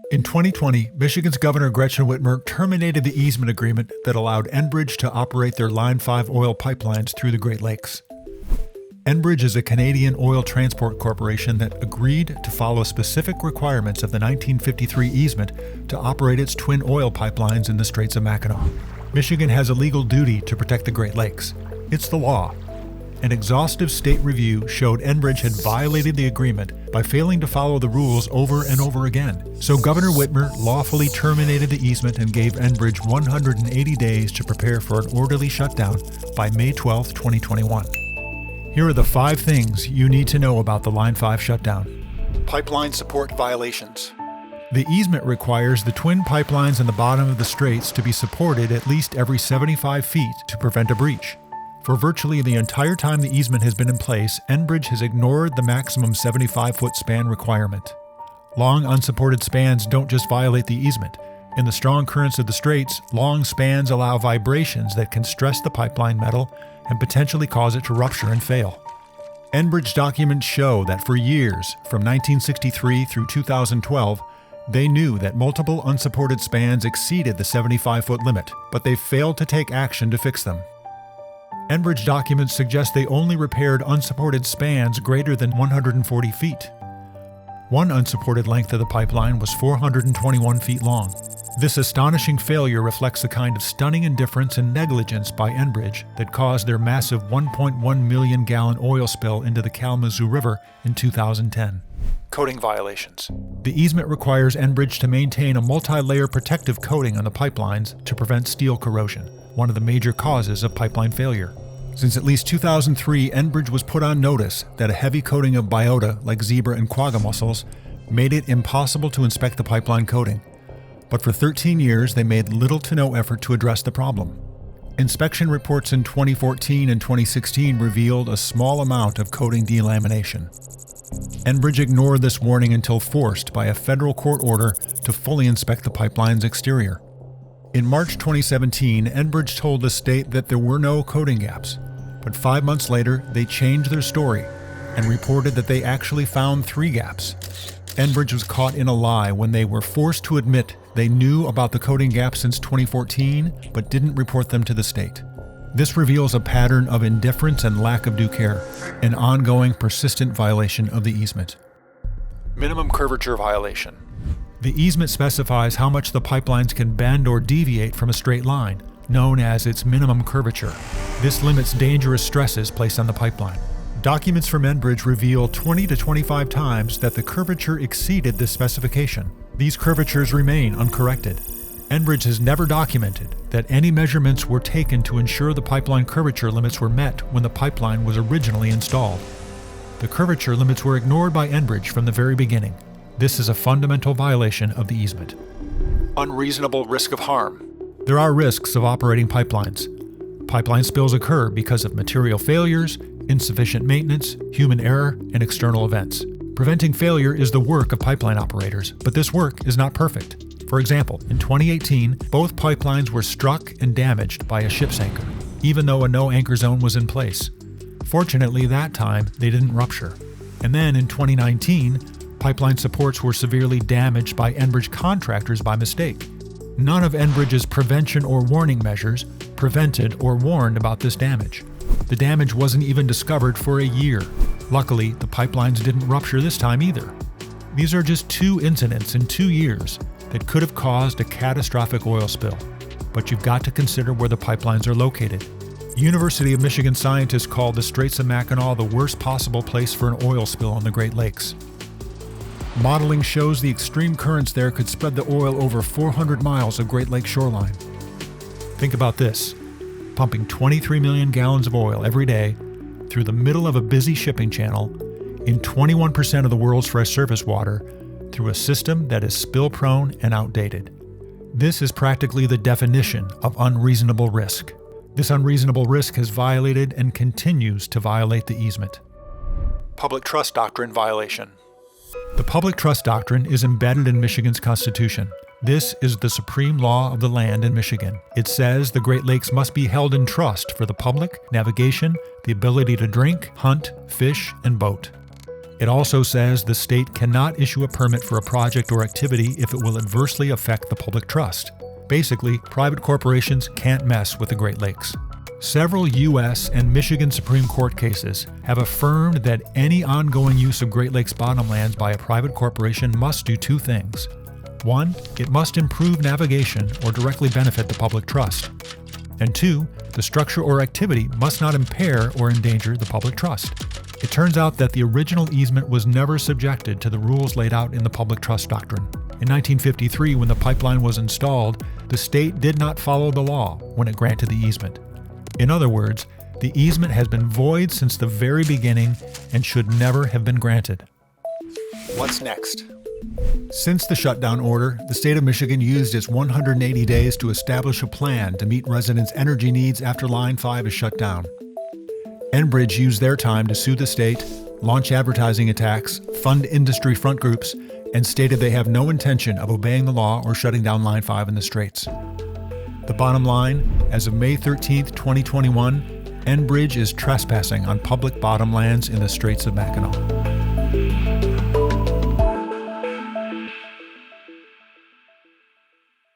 In 2020, Michigan's Governor Gretchen Whitmer terminated the easement agreement that allowed Enbridge to operate their Line 5 oil pipelines through the Great Lakes. Enbridge is a Canadian oil transport corporation that agreed to follow specific requirements of the 1953 easement to operate its twin oil pipelines in the Straits of Mackinac. Michigan has a legal duty to protect the Great Lakes. It's the law. An exhaustive state review showed Enbridge had violated the agreement by failing to follow the rules over and over again. So Governor Whitmer lawfully terminated the easement and gave Enbridge 180 days to prepare for an orderly shutdown by May 12, 2021. Here are the 5 things you need to know about the Line 5 shutdown. Pipeline support violations. The easement requires the twin pipelines in the bottom of the straits to be supported at least every 75 feet to prevent a breach. For virtually the entire time the easement has been in place, Enbridge has ignored the maximum 75-foot span requirement. Long, unsupported spans don't just violate the easement. In the strong currents of the straits, long spans allow vibrations that can stress the pipeline metal and potentially cause it to rupture and fail. Enbridge documents show that for years, from 1963 through 2012, they knew that multiple unsupported spans exceeded the 75-foot limit, but they failed to take action to fix them. Enbridge documents suggest they only repaired unsupported spans greater than 140 feet. One unsupported length of the pipeline was 421 feet long. This astonishing failure reflects the kind of stunning indifference and negligence by Enbridge that caused their massive 1.1 million gallon oil spill into the Kalamazoo River in 2010. Coating violations. The easement requires Enbridge to maintain a multi-layer protective coating on the pipelines to prevent steel corrosion, one of the major causes of pipeline failure. Since at least 2003, Enbridge was put on notice that a heavy coating of biota, like zebra and quagga mussels, made it impossible to inspect the pipeline coating. But for 13 years, they made little to no effort to address the problem. Inspection reports in 2014 and 2016 revealed a small amount of coating delamination. Enbridge ignored this warning until forced by a federal court order to fully inspect the pipeline's exterior. In March 2017, Enbridge told the state that there were no coating gaps, but 5 months later, they changed their story and reported that they actually found 3 gaps. Enbridge was caught in a lie when they were forced to admit they knew about the coating gaps since 2014, but didn't report them to the state. This reveals a pattern of indifference and lack of due care, an ongoing, persistent violation of the easement. Minimum curvature violation. The easement specifies how much the pipelines can bend or deviate from a straight line, known as its minimum curvature. This limits dangerous stresses placed on the pipeline. Documents from Enbridge reveal 20 to 25 times that the curvature exceeded this specification. These curvatures remain uncorrected. Enbridge has never documented that any measurements were taken to ensure the pipeline curvature limits were met when the pipeline was originally installed. The curvature limits were ignored by Enbridge from the very beginning. This is a fundamental violation of the easement. Unreasonable risk of harm. There are risks of operating pipelines. Pipeline spills occur because of material failures, insufficient maintenance, human error, and external events. Preventing failure is the work of pipeline operators, but this work is not perfect. For example, in 2018, both pipelines were struck and damaged by a ship's anchor, even though a no-anchor zone was in place. Fortunately, that time, they didn't rupture. And then in 2019, pipeline supports were severely damaged by Enbridge contractors by mistake. None of Enbridge's prevention or warning measures prevented or warned about this damage. The damage wasn't even discovered for a year. Luckily, the pipelines didn't rupture this time either. These are just 2 incidents in 2 years that could have caused a catastrophic oil spill. But you've got to consider where the pipelines are located. University of Michigan scientists called the Straits of Mackinac the worst possible place for an oil spill on the Great Lakes. Modeling shows the extreme currents there could spread the oil over 400 miles of Great Lakes shoreline. Think about this, pumping 23 million gallons of oil every day through the middle of a busy shipping channel in 21% of the world's fresh surface water through a system that is spill-prone and outdated. This is practically the definition of unreasonable risk. This unreasonable risk has violated and continues to violate the easement. Public Trust Doctrine violation. The Public Trust Doctrine is embedded in Michigan's Constitution. This is the supreme law of the land in Michigan. It says the Great Lakes must be held in trust for the public, navigation, the ability to drink, hunt, fish, and boat. It also says the state cannot issue a permit for a project or activity if it will adversely affect the public trust. Basically, private corporations can't mess with the Great Lakes. Several U.S. and Michigan Supreme Court cases have affirmed that any ongoing use of Great Lakes bottomlands by a private corporation must do two things. One, it must improve navigation or directly benefit the public trust. And two, the structure or activity must not impair or endanger the public trust. It turns out that the original easement was never subjected to the rules laid out in the public trust doctrine. In 1953, when the pipeline was installed, the state did not follow the law when it granted the easement. In other words, the easement has been void since the very beginning and should never have been granted. What's next? Since the shutdown order, the state of Michigan used its 180 days to establish a plan to meet residents' energy needs after Line 5 is shut down. Enbridge used their time to sue the state, launch advertising attacks, fund industry front groups, and stated they have no intention of obeying the law or shutting down Line 5 in the Straits. The bottom line, as of May 13, 2021, Enbridge is trespassing on public bottomlands in the Straits of Mackinac.